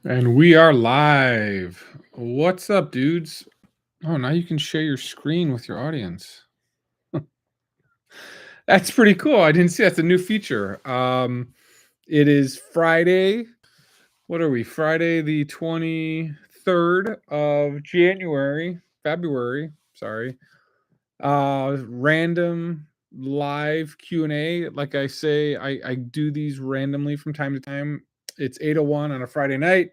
And we are live. What's up, dudes? Oh, now you can share your screen with your audience. That's pretty cool. I didn't see that's a new feature. It is Friday. What are we? Friday the 23rd of January, February, sorry. Random live Q&A. Like I say, I do these randomly from time to time. It's 8:01 on a Friday night.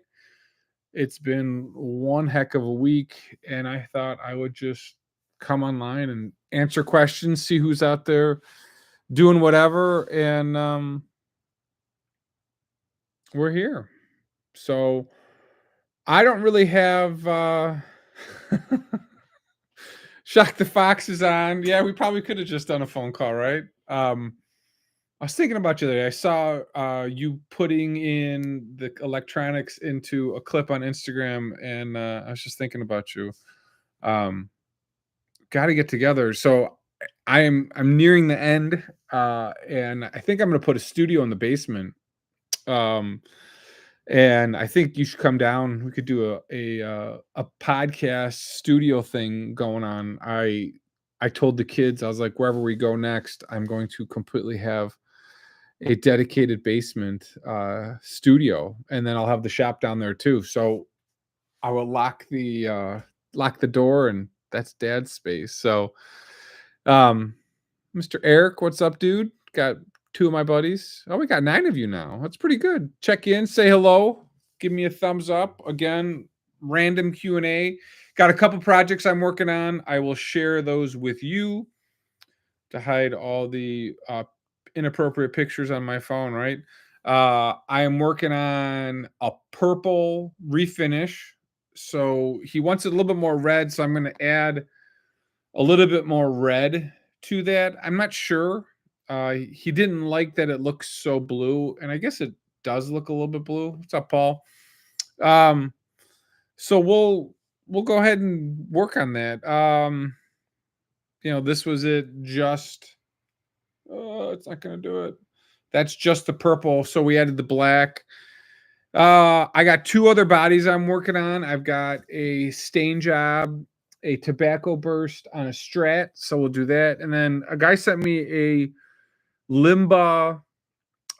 It's been one heck of a week, and I thought I would just come online and answer questions, see who's out there doing whatever, and we're here. So I don't really have Shock the Fox is on. Yeah, we probably could have just done a phone call, right? I was thinking about you the other day. I saw you putting in the electronics into a clip on Instagram, and I was just thinking about you. Um, Got to get together. So I'm nearing the end, and I think I'm going to put a studio in the basement. Um, and I think you should come down. We could do a podcast studio thing going on. I told the kids, I was like, wherever we go next, I'm going to completely have a dedicated basement studio, and then I'll have the shop down there too. So I will lock the door, and that's Dad's space. So, um, Mr. Eric, what's up, dude? Got two of my buddies. Oh, we got 9 of you now. That's pretty good. Check in, say hello, give me a thumbs up. Again, random Q&A. Got a couple projects I'm working on. I will share those with you to hide all the inappropriate pictures on my phone, right? I am working on a purple refinish. So he wants it a little bit more red. So I'm going to add a little bit more red to that. I'm not sure. He didn't like that it looks so blue, and I guess it does look a little bit blue. What's up, Paul? Um, so we'll go ahead and work on that. This was it. Just it's not going to do it. That's just the purple. So we added the black. I got 2 other bodies I'm working on. I've got a stain job, a tobacco burst on a Strat, so we'll do that. And then a guy sent me a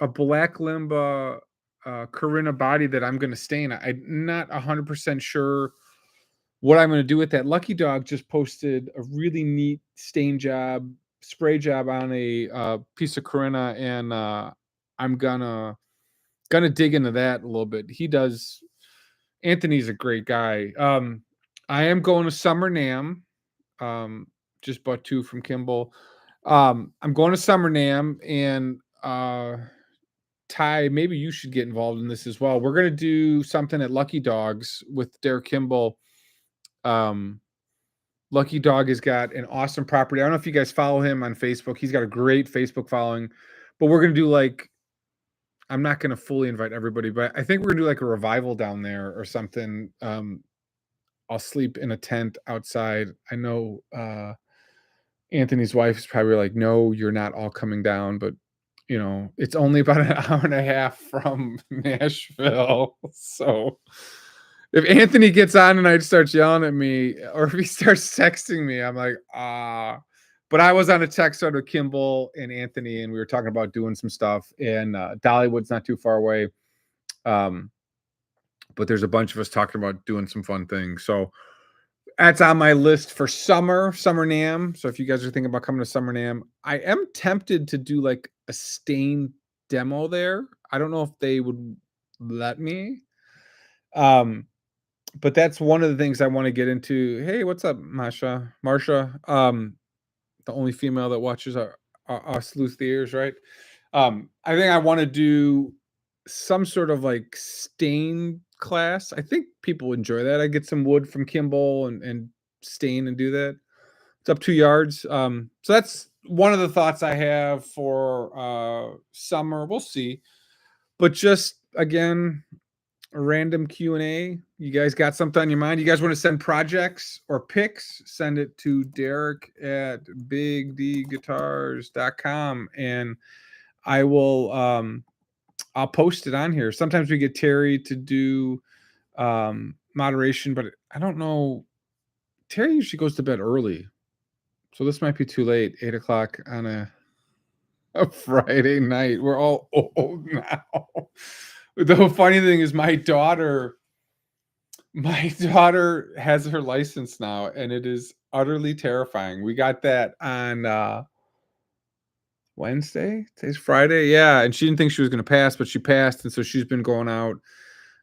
black Limba Corinna body that I'm going to stain. I'm not 100% sure what I'm going to do with that. Lucky Dog just posted a really neat stain job, spray job on a piece of Corinna, and I'm gonna dig into that a little bit. He does. Anthony's a great guy. I am going to Summer Nam. Um, just bought 2 from Kimball. I'm going to Summer Nam, and Ty, maybe you should get involved in this as well. We're gonna do something at Lucky Dogs with Derek Kimball. Um, Lucky Dog has got an awesome property. I don't know if you guys follow him on Facebook. He's got a great Facebook following, but we're gonna do like I'm not going to fully invite everybody, but I think we're gonna do like a revival down there or something. I'll sleep in a tent outside. I know Anthony's wife is probably like, "No, you're not all coming down," but it's only about an hour and a half from Nashville. So if Anthony gets on and I starts yelling at me, or if he starts texting me, I'm like, ah. But I was on a text thread with Kimball and Anthony, and we were talking about doing some stuff. And Dollywood's not too far away, um, but there's a bunch of us talking about doing some fun things. So that's on my list for Summer Nam. So if you guys are thinking about coming to Summer Nam, I am tempted to do like a stain demo there. I don't know if they would let me. But that's one of the things I want to get into. Hey, what's up, Marsha? The only female that watches our us Luthiers, right? I think I want to do some sort of like stain class. I think people enjoy that. I get some wood from Kimball and stain and do that. It's up 2 yards. So that's one of the thoughts I have for summer. We'll see. But just again, a random Q&A. You guys got something on your mind? You guys want to send projects or pics? Send it to Derek at BigDGuitars.com, and I will I'll post it on here. Sometimes we get Terry to do moderation, but I don't know. Terry usually goes to bed early, so this might be too late. 8 o'clock on a Friday night. We're all old now. The funny thing is, my daughter has her license now, and it is utterly terrifying. We got that on Wednesday. Today's Friday. Yeah, and she didn't think she was going to pass, but she passed, and so she's been going out.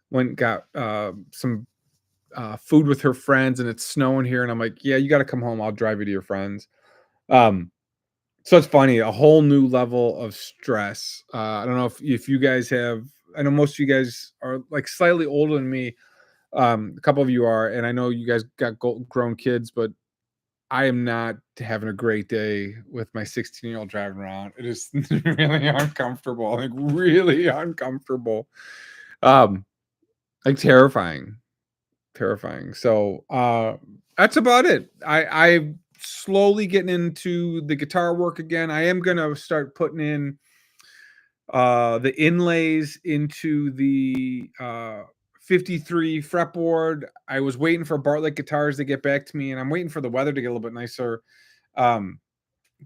Went and got some food with her friends, and it's snowing here. And I'm like, yeah, you got to come home. I'll drive you to your friends. Um, so it's funny, a whole new level of stress. I don't know if you guys have. I know most of you guys are like slightly older than me. A couple of you are, and I know you guys got grown kids, but I am not having a great day with my 16-year-old driving around. It is really uncomfortable, like really uncomfortable. Um, like terrifying. So that's about it. I'm slowly getting into the guitar work again. I am gonna start putting in the inlays into the 53 fretboard. I was waiting for Bartlett Guitars to get back to me, and I'm waiting for the weather to get a little bit nicer. Um,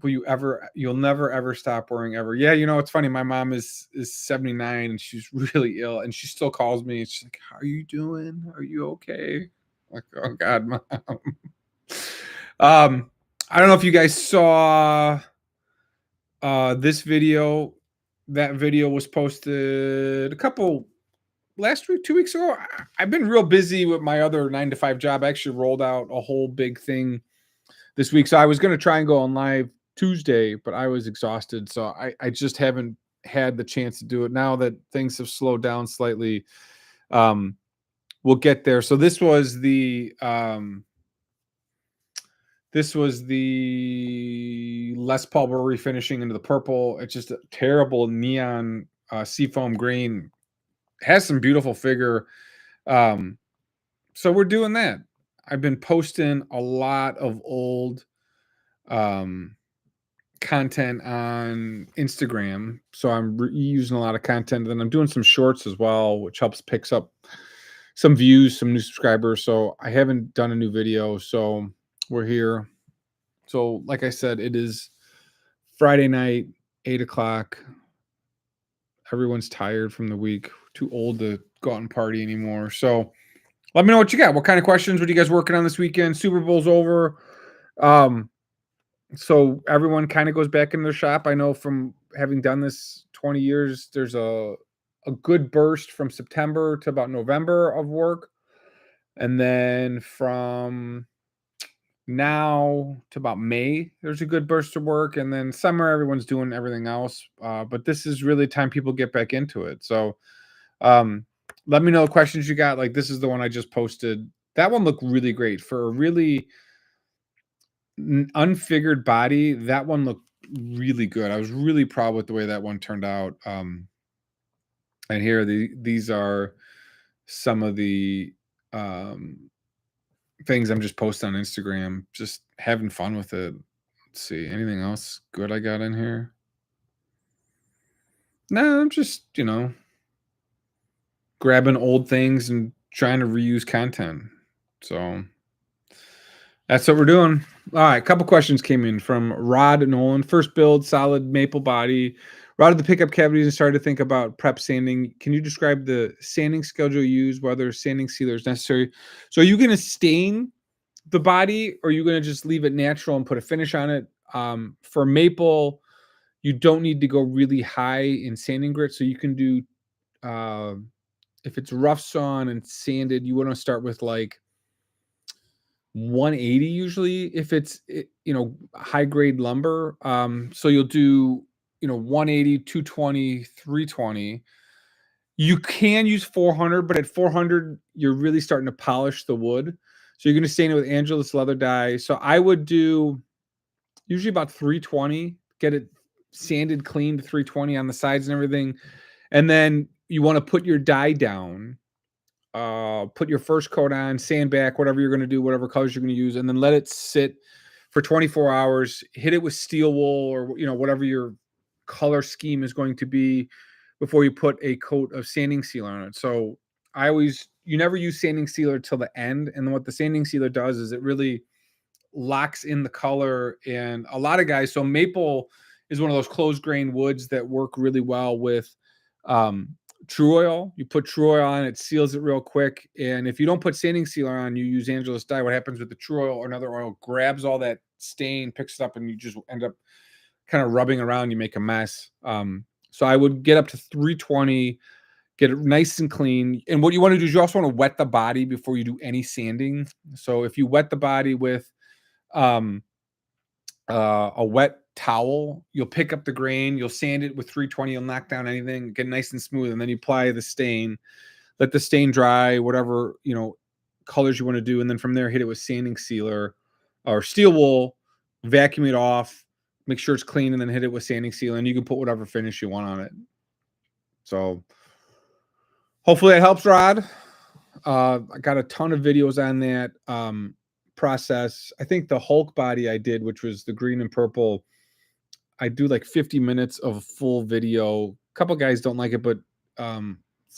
you'll never ever stop worrying ever. Yeah, it's funny. My mom is 79 and she's really ill, and she still calls me. She's like, "How are you doing? Are you okay?" Like, oh God, mom. I don't know if you guys saw this video. That video was posted a couple last week, 2 weeks ago. I've been real busy with my other 9 to 5 job. I actually rolled out a whole big thing this week. So I was going to try and go on live Tuesday, but I was exhausted. So I just haven't had the chance to do it. Now that things have slowed down slightly, we'll get there. So this was the Les Paul we're refinishing into the purple. It's just a terrible neon seafoam green. Has some beautiful figure. So we're doing that. I've been posting a lot of old content on Instagram. So I'm using a lot of content. And I'm doing some shorts as well, which picks up some views, some new subscribers. So I haven't done a new video. So we're here. So like I said, it is Friday night, 8 o'clock. Everyone's tired from the week, too old to go out and party anymore. So let me know what you got. What kind of questions? What are you guys working on this weekend? Super Bowl's over. So everyone kind of goes back in their shop. I know from having done this 20 years, there's a good burst from September to about November of work. And then from now to about May, there's a good burst of work. And then summer, everyone's doing everything else. But this is really time people get back into it. So let me know the questions you got. Like, this is the one I just posted. That one looked really great for a really unfigured body. That one looked really good. I was really proud with the way that one turned out. And here these are some of the things I'm just posting on Instagram, just having fun with it. Let's see, anything else good I got in here? No, I'm just, grabbing old things and trying to reuse content. So that's what we're doing. All right, a couple questions came in from Rod Nolan. First build, solid maple body. Routed the pickup cavities and started to think about prep sanding. Can you describe the sanding schedule you use, whether sanding sealer is necessary? So are you going to stain the body, or are you going to just leave it natural and put a finish on it? For maple, you don't need to go really high in sanding grit. So you can do, if it's rough sawn and sanded, you want to start with like 180 usually if it's high grade lumber. So you'll do 180, 220, 320. You can use 400, but at 400 you're really starting to polish the wood. So you're going to stain it with Angelus leather dye. So I would do usually about 320, get it sanded clean to 320 on the sides and everything. And then you want to put your dye down, put your first coat on, sand back, whatever you're going to do, whatever colors you're going to use, and then let it sit for 24 hours. Hit it with steel wool or whatever your color scheme is going to be before you put a coat of sanding sealer on it. So you never use sanding sealer till the end. And then what the sanding sealer does is it really locks in the color. And a lot of guys, so maple is one of those closed grain woods that work really well with True Oil. You put True Oil on, it seals it real quick. And if you don't put sanding sealer on, you use Angelus dye, what happens with the True Oil or another oil grabs all that stain, picks it up, and you just end up kind of rubbing around, you make a mess. So I would get up to 320, get it nice and clean. And what you want to do is you also want to wet the body before you do any sanding. So if you wet the body with a wet towel, you'll pick up the grain, you'll sand it with 320, you'll knock down anything, get nice and smooth, and then you apply the stain, let the stain dry, whatever, you know, colors you want to do. And then from there, hit it with sanding sealer or steel wool, vacuum it off, make sure it's clean, and then hit it with sanding sealer, and you can put whatever finish you want on it. So hopefully that helps, Rod. I got a ton of videos on that process. I think the Hulk body I did, which was the green and purple, I do like 50 minutes of full video. A couple guys don't like it, but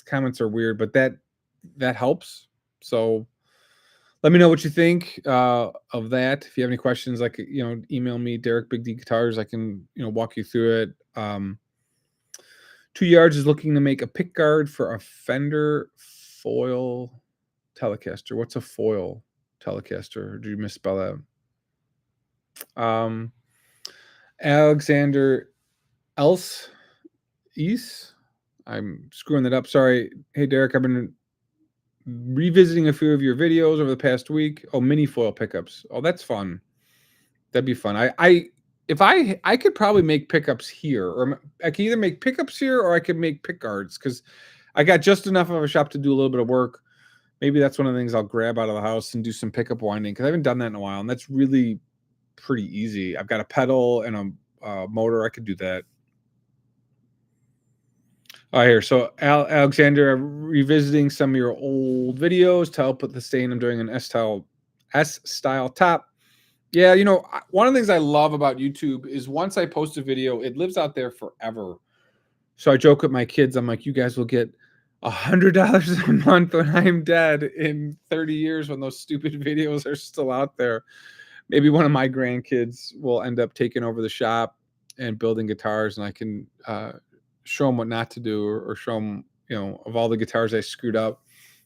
comments are weird, but that helps. So let me know what you think of that. If you have any questions, like, you know, email me, Derek BigDGuitars. I can, you know, walk you through it. 2 Yards is looking to make a pick guard for a Fender foil Telecaster. What's a foil Telecaster? Did you misspell that? Alexander Else East. I'm screwing that up. Sorry. Hey, Derek, I've been revisiting a few of your videos over the past week. Oh, mini foil pickups. Oh, that's fun. That'd be fun. If I could probably make pickups here, or I can either make pickups here or I could make pick guards, because I got just enough of a shop to do a little bit of work. Maybe that's one of the things I'll grab out of the house and do some pickup winding, because I haven't done that in a while, and that's really pretty easy. I've got a pedal and a motor. I could do that. Here, so Alexander, revisiting some of your old videos to help with the stain. I'm doing an S-style top. Yeah, you know, one of the things I love about YouTube is once I post a video, it lives out there forever. So I joke with my kids. I'm like, you guys will get $100 a month when I'm dead in 30 years when those stupid videos are still out there. Maybe one of my grandkids will end up taking over the shop and building guitars, and I can show them what not to do, or show them, you know, of all the guitars I screwed up,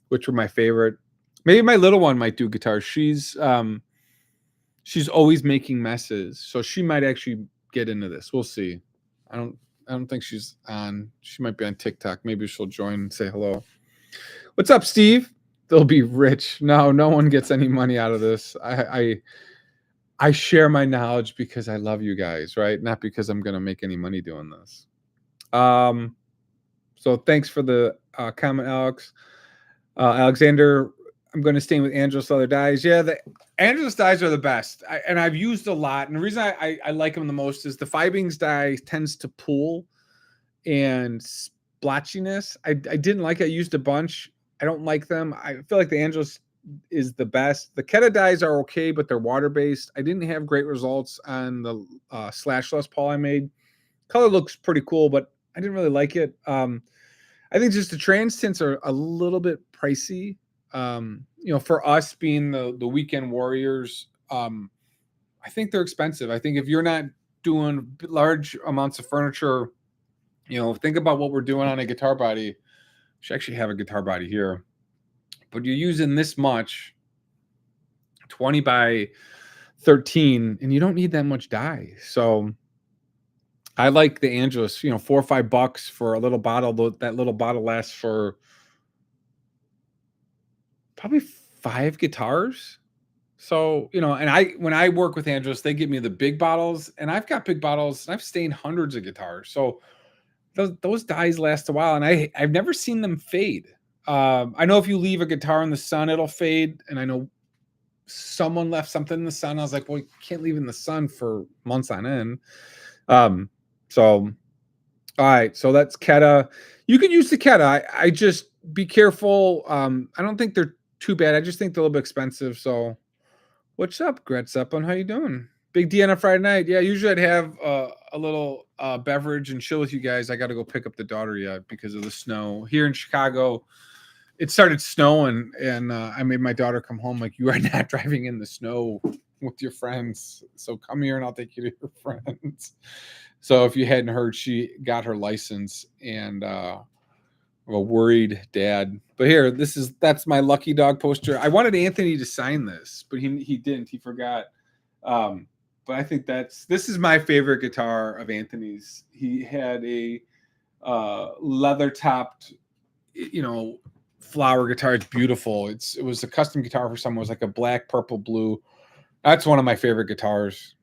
which were my favorite. Maybe my little one might do guitars. She's always making messes, so she might actually get into this. We'll see. I don't think she's on. She might be on TikTok. Maybe she'll join and say hello. What's up, Steve? They'll be rich. No one gets any money out of this. I share my knowledge because I love you guys, right? Not because I'm gonna make any money doing this. So thanks for the comment, Alex. Alexander, I'm going to stay with Angelus leather dyes. Yeah, the Angelus dyes are the best, and I've used a lot. And the reason I like them the most is the Fibings dye tends to pool and splotchiness. I didn't like it. I used a bunch. I don't like them. I feel like the Angelus is the best. The Keta dyes are okay, but they're water-based. I didn't have great results on the Slash Les Paul I made. Color looks pretty cool, but I didn't really like it. I think just the trans tints are a little bit pricey. You know, for us being the weekend warriors, I think they're expensive. I think if you're not doing large amounts of furniture, you know, think about what we're doing on a guitar body. I should actually have a guitar body here, but you're using this much, 20 by 13, and you don't need that much dye. So I like the Angelus, you know, $4 or $5 for a little bottle. That little bottle lasts for probably 5 guitars. So, you know, and when I work with Angelus, they give me the big bottles, and I've got big bottles, and I've stained hundreds of guitars. So those dyes last a while, and I've never seen them fade. I know if you leave a guitar in the sun, it'll fade. And I know someone left something in the sun. I was like, well, you can't leave in the sun for months on end. So, all right. So that's Keta. You can use the Keta. I just be careful. I don't think they're too bad. I just think they're a little bit expensive. So what's up, Gretzupon? How you doing? Big D on a Friday night. Yeah, usually I'd have a little beverage and chill with you guys. I got to go pick up the daughter yet because of the snow here in Chicago. it started snowing, and I made my daughter come home. Like, you are not driving in the snow with your friends, so come here and I'll take you to your friends. So if you hadn't heard, she got her license, and a worried dad. But here, that's my lucky dog poster. I wanted Anthony to sign this, but he didn't. He forgot. But I think this is my favorite guitar of Anthony's. He had a leather topped, flower guitar. It's beautiful. It was a custom guitar for someone. It was like a black, purple, blue. That's one of my favorite guitars.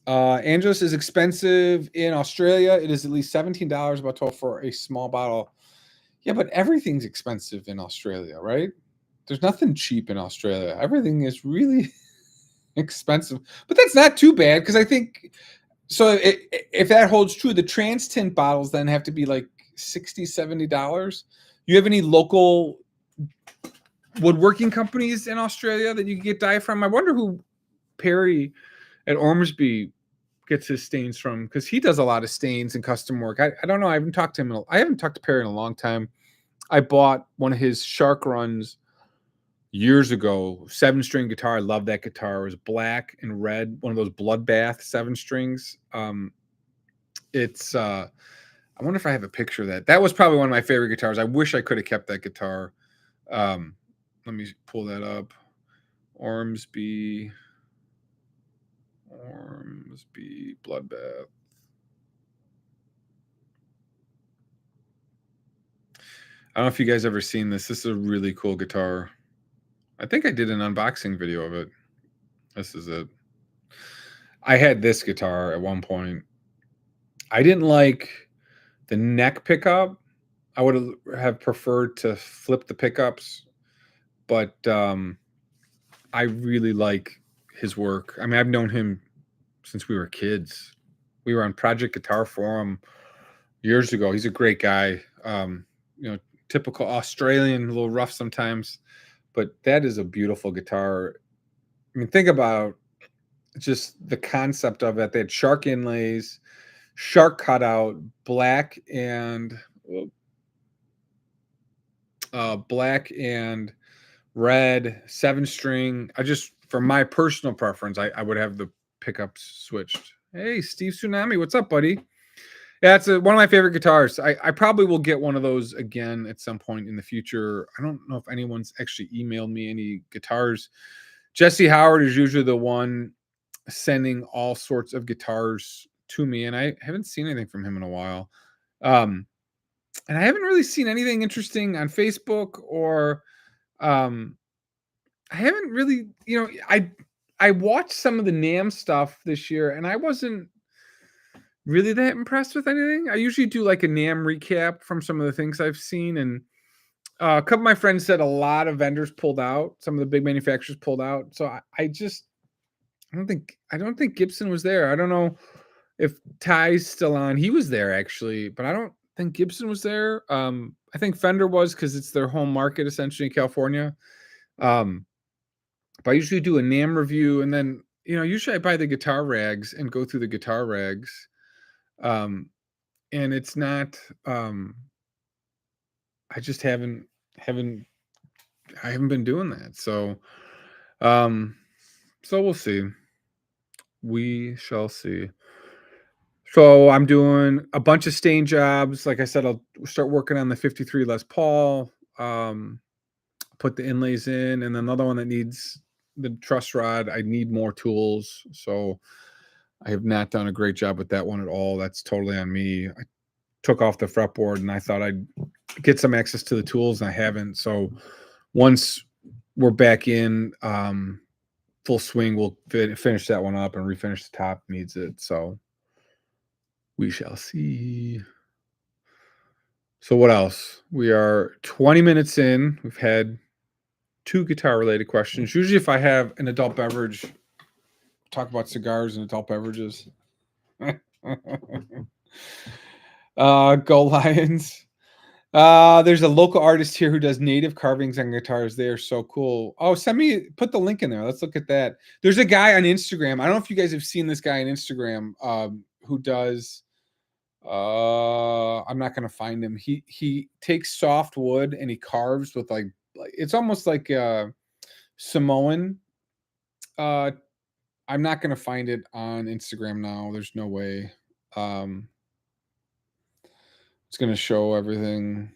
Angelus is expensive in Australia. It is at least $17, about 12 for a small bottle. Yeah, but everything's expensive in Australia, right? There's nothing cheap in Australia. Everything is really expensive. But that's not too bad, because I think, so if that holds true, the trans tint bottles then have to be like $60, $70. You have any local woodworking companies in Australia that you can get dye from? I wonder who Perry at Ormsby gets his stains from, because he does a lot of stains and custom work. I don't know. I haven't talked to him. I haven't talked to Perry in a long time. I bought one of his Shark Runs years ago, 7-string guitar. I love that guitar. It was black and red, one of those bloodbath 7 strings. It's I wonder if I have a picture of that. That was probably one of my favorite guitars. I wish I could have kept that guitar. Let me pull that up. Ormsby Bloodbath. I don't know if you guys ever seen this. This is a really cool guitar. I think I did an unboxing video of it. This is it. I had this guitar at one point. I didn't like the neck pickup. I would have preferred to flip the pickups, but I really like his work. I mean, I've known him since we were kids. We were on Project Guitar Forum years ago. He's a great guy. Typical Australian, a little rough sometimes, but that is a beautiful guitar. I mean, think about just the concept of it. They had shark inlays, shark cutout, black and red 7-string. For my personal preference, I would have the pickups switched. Hey, Steve Tsunami, what's up, buddy? Yeah, it's one of my favorite guitars. I probably will get one of those again at some point in the future. I don't know if anyone's actually emailed me any guitars. Jesse Howard is usually the one sending all sorts of guitars to me, and I haven't seen anything from him in a while. And I haven't really seen anything interesting on Facebook, or I haven't really, I watched some of the NAMM stuff this year, and I wasn't really that impressed with anything. I usually do like a NAMM recap from some of the things I've seen, and a couple of my friends said a lot of vendors pulled out. Some of the big manufacturers pulled out. So I don't think Gibson was there. I don't know if Ty's still on. He was there actually, but I don't think Gibson was there. I think Fender was, because it's their home market essentially in California. But I usually do a NAMM review, and then usually I buy the guitar rags and go through the guitar rags. And it's not. I just haven't been doing that. So, so we'll see. We shall see. So I'm doing a bunch of stain jobs. Like I said, I'll start working on the 53 Les Paul, put the inlays in, and another one that needs the truss rod. I need more tools. So I have not done a great job with that one at all. That's totally on me. I took off the fretboard and I thought I'd get some access to the tools, and I haven't. So once we're back in full swing, we'll finish that one up and refinish the top. Needs it. So we shall see. So what else? We are 20 minutes in. We've had 2 guitar related questions. Usually if I have an adult beverage, talk about cigars and adult beverages. Go Lions. There's a local artist here who does native carvings on guitars. They are so cool. Oh, put the link in there. Let's look at that. There's a guy on Instagram. I don't know if you guys have seen this guy on Instagram who does I'm not gonna find him. He takes soft wood and he carves with like it's almost like Samoan. Uh, I'm not gonna find it on Instagram now. There's no way. Um, it's gonna show everything.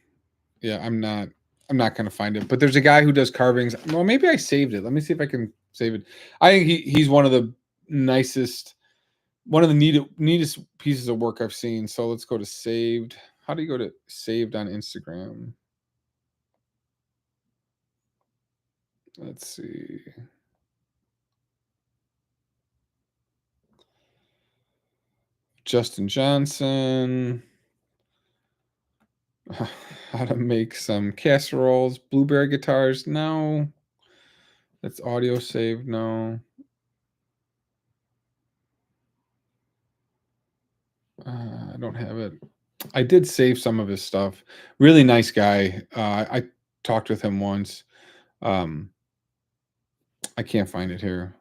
Yeah, I'm not gonna find it. But there's a guy who does carvings. Well, maybe I saved it. Let me see if I can save it. I think he's one of the nicest, one of the neatest pieces of work I've seen. So let's go to saved. How do you go to saved on Instagram? Let's see. Justin Johnson. How to make some casseroles. Blueberry guitars. No. That's audio saved. No. I don't have it. I did save some of his stuff. Really nice guy. I talked with him once. Um, I can't find it here.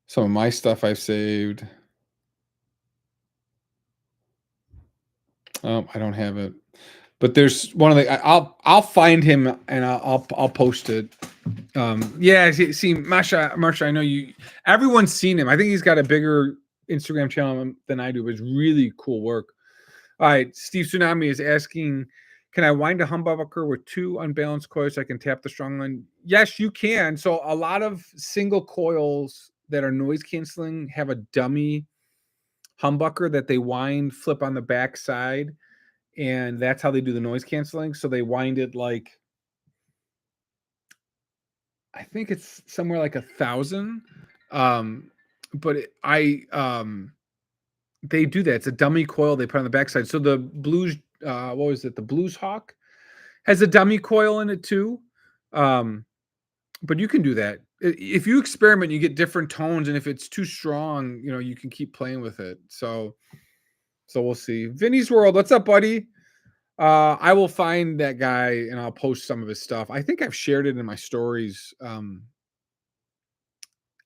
Some of my stuff I've saved. Oh, I don't have it. But there's one of the. I'll find him and I'll post it. Yeah. See, Marsha. I know you. Everyone's seen him. I think he's got a bigger Instagram channel than I do. But it's really cool work. All right, Steve Tsunami is asking, can I wind a humbucker with 2 unbalanced coils so I can tap the strong line? Yes, you can. So a lot of single coils that are noise canceling have a dummy humbucker that they wind, flip on the back side, and that's how they do the noise canceling. So they wind it like, I think it's somewhere like 1,000. But they do that. It's a dummy coil they put on the backside. So the Blues, what was it? The Blues Hawk has a dummy coil in it too. But you can do that. If you experiment, you get different tones, and if it's too strong, you can keep playing with it. So we'll see. Vinny's World, what's up, buddy? I will find that guy and I'll post some of his stuff. I think I've shared it in my stories.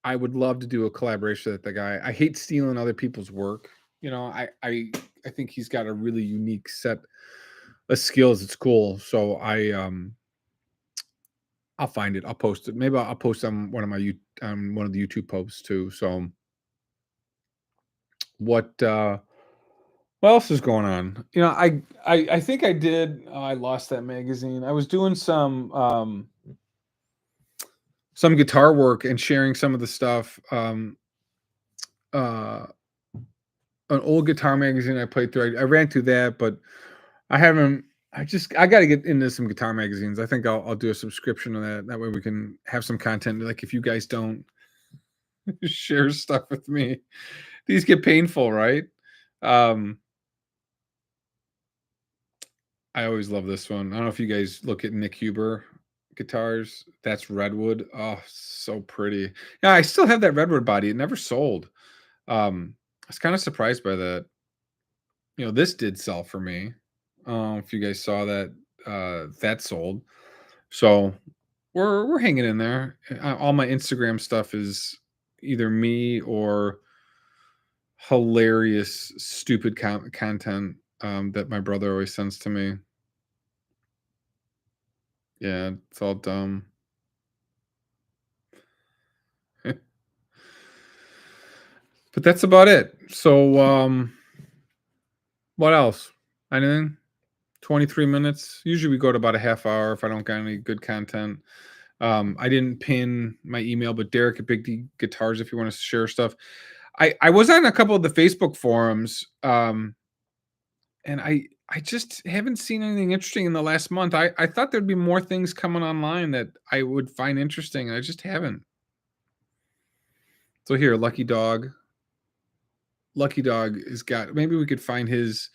I would love to do a collaboration with the guy. I hate stealing other people's work. I think he's got a really unique set of skills. It's cool. So I'll find it. I'll post it. Maybe I'll post on one of my one of the YouTube posts too. So what else is going on? I think I did. I lost that magazine. I was doing some guitar work and sharing some of the stuff. Uh, an old guitar magazine I played through. I ran through that, but I haven't. I got to get into some guitar magazines. I think I'll do a subscription on that. That way we can have some content. Like if you guys don't share stuff with me, these get painful, right? I always love this one. I don't know if you guys look at Nick Huber guitars. That's redwood. Oh, so pretty. Yeah, I still have that redwood body. It never sold. I was kind of surprised by that. This did sell for me. If you guys saw that, that sold. So we're hanging in there. All my Instagram stuff is either me or hilarious, stupid content that my brother always sends to me. Yeah, it's all dumb. But that's about it. So what else? Anything? 23 minutes. Usually we go to about a half hour if I don't got any good content. I didn't pin my email, but Derek at BigDGuitars if you want to share stuff. I was on a couple of the Facebook forums, and I just haven't seen anything interesting in the last month. I thought there'd be more things coming online that I would find interesting, and I just haven't. So here, Lucky Dog has got. Maybe we could find his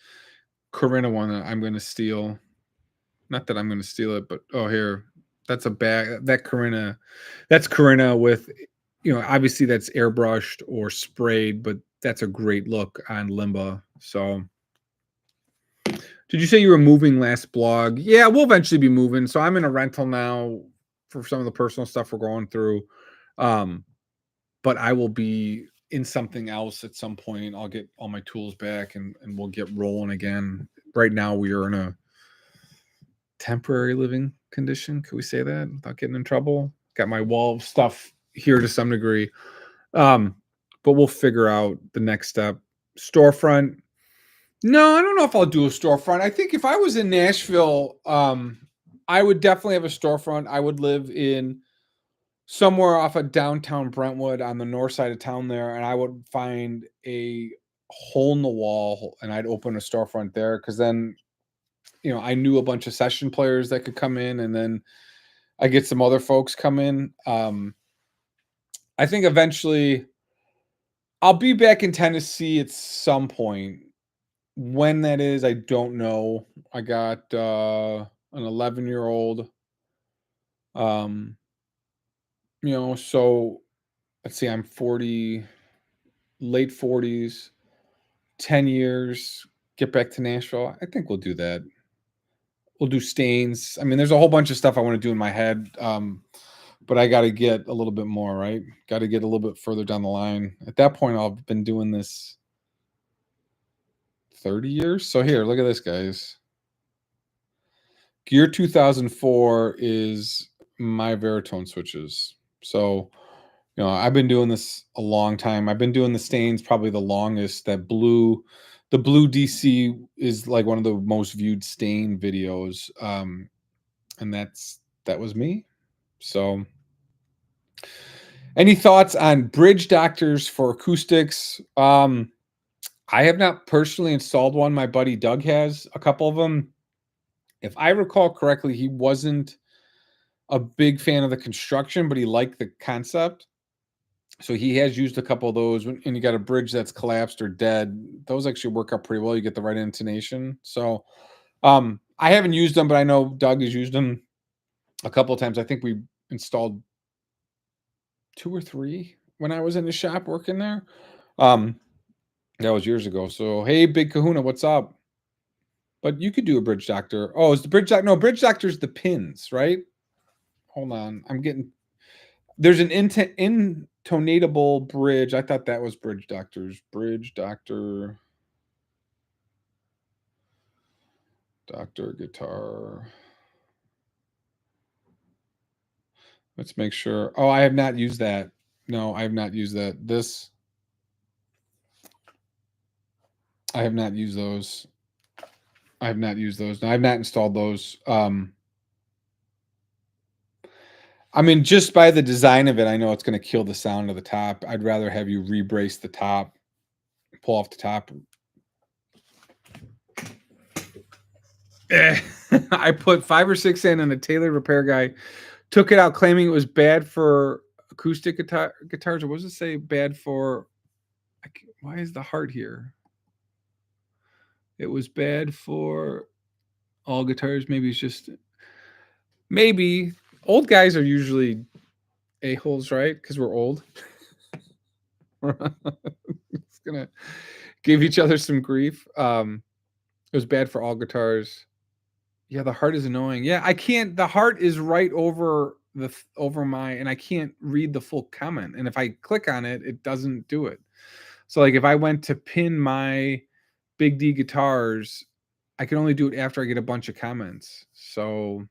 Corinna one that I'm going to steal. Not that I'm going to steal it, but here, that's a bag. That's Corinna with, obviously that's airbrushed or sprayed, but that's a great look on Limba. So, did you say you were moving last blog? Yeah, we'll eventually be moving. So I'm in a rental now for some of the personal stuff we're going through. But I will be in something else at some point. I'll get all my tools back and we'll get rolling again. Right now we are in a temporary living condition. Could we say that without getting in trouble? Got my wall stuff here to some degree. But we'll figure out the next step. Storefront. No, I don't know if I'll do a storefront. I think if I was in Nashville, I would definitely have a storefront. I would live in somewhere off of downtown Brentwood on the north side of town there, and I would find a hole in the wall and I'd open a storefront there, because then, I knew a bunch of session players that could come in, and then I get some other folks come in. I think eventually I'll be back in Tennessee at some point. When that is, I don't know. I got an 11-year-old. So let's see, I'm 40, late 40s, 10 years, get back to Nashville. I think we'll do that. We'll do stains. I mean, there's a whole bunch of stuff I want to do in my head. But I got to get a little bit more, right? Got to get a little bit further down the line. At that point, I've been doing this 30 years. So here, look at this, guys. Gear 2004 is my Veritone switches. So, I've been doing this a long time. I've been doing the stains probably the longest. The blue DC is like one of the most viewed stain videos. And that was me. So, any thoughts on bridge doctors for acoustics? I have not personally installed one. My buddy Doug has a couple of them. If I recall correctly, he wasn't a big fan of the construction, but he liked the concept. So he has used a couple of those. And you got a bridge that's collapsed or dead, those actually work out pretty well. You get the right intonation. So I haven't used them, but I know Doug has used them a couple of times. I think we installed 2 or 3 when I was in the shop working there. That was years ago. So, hey, Big Kahuna, what's up? But you could do a bridge doctor. Oh, is the bridge doctor? No, bridge doctor's the pins, right? Hold on. There's an intonatable bridge. I thought that was bridge doctors. Bridge doctor. Doctor guitar. Let's make sure. Oh, I have not used that. No, I have not used that. I have not used those. I have not used those. No, I have not installed those. I mean, just by the design of it, I know it's going to kill the sound of the top. I'd rather have you rebrace the top, pull off the top. I put 5 or 6 in, and a Taylor repair guy took it out, claiming it was bad for acoustic guitars. Or what does it say? Bad for? Why is the heart here? It was bad for all guitars. Maybe it's just old guys are usually a-holes, right? Because we're old. It's gonna give each other some grief. It was bad for all guitars. Yeah, the heart is annoying. Yeah, I can't. The heart is right over and I can't read the full comment. And if I click on it, it doesn't do it. So like if I went to pin my BigDGuitars, I can only do it after I get a bunch of comments. So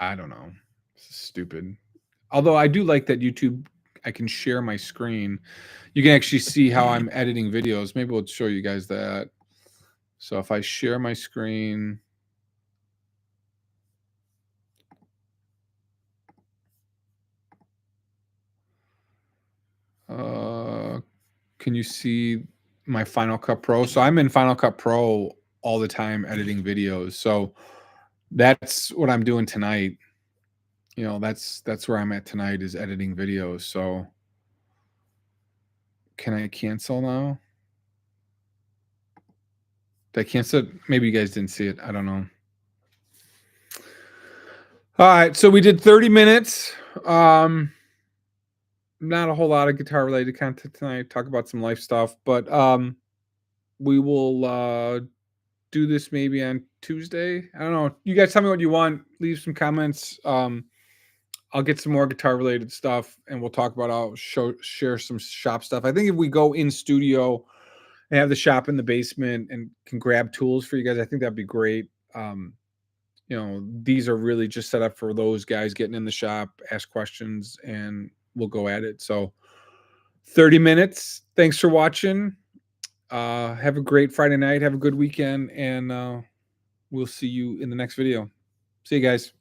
I don't know. This is stupid. Although I do like that YouTube, I can share my screen. You can actually see how I'm editing videos. Maybe we'll show you guys that. So if I share my screen, can you see my Final Cut Pro? So I'm in Final Cut Pro all the time editing videos. So that's what I'm doing tonight. That's where I'm at tonight, is editing videos. So can I cancel now? Did I cancel it? Maybe you guys didn't see it. I don't know. All right, so we did 30 minutes. Not a whole lot of guitar related content tonight. Talk about some life stuff, but we will do this maybe on Tuesday. I don't know. You guys tell me what you want. Leave some comments. I'll get some more guitar related stuff, and we'll talk about. I'll share some shop stuff. I think if we go in studio and have the shop in the basement and can grab tools for you guys, I think that'd be great. These are really just set up for those guys getting in the shop, ask questions, and we'll go at it. So 30 minutes. Thanks for watching. Have a great Friday night. Have a good weekend, and we'll see you in the next video. See you guys.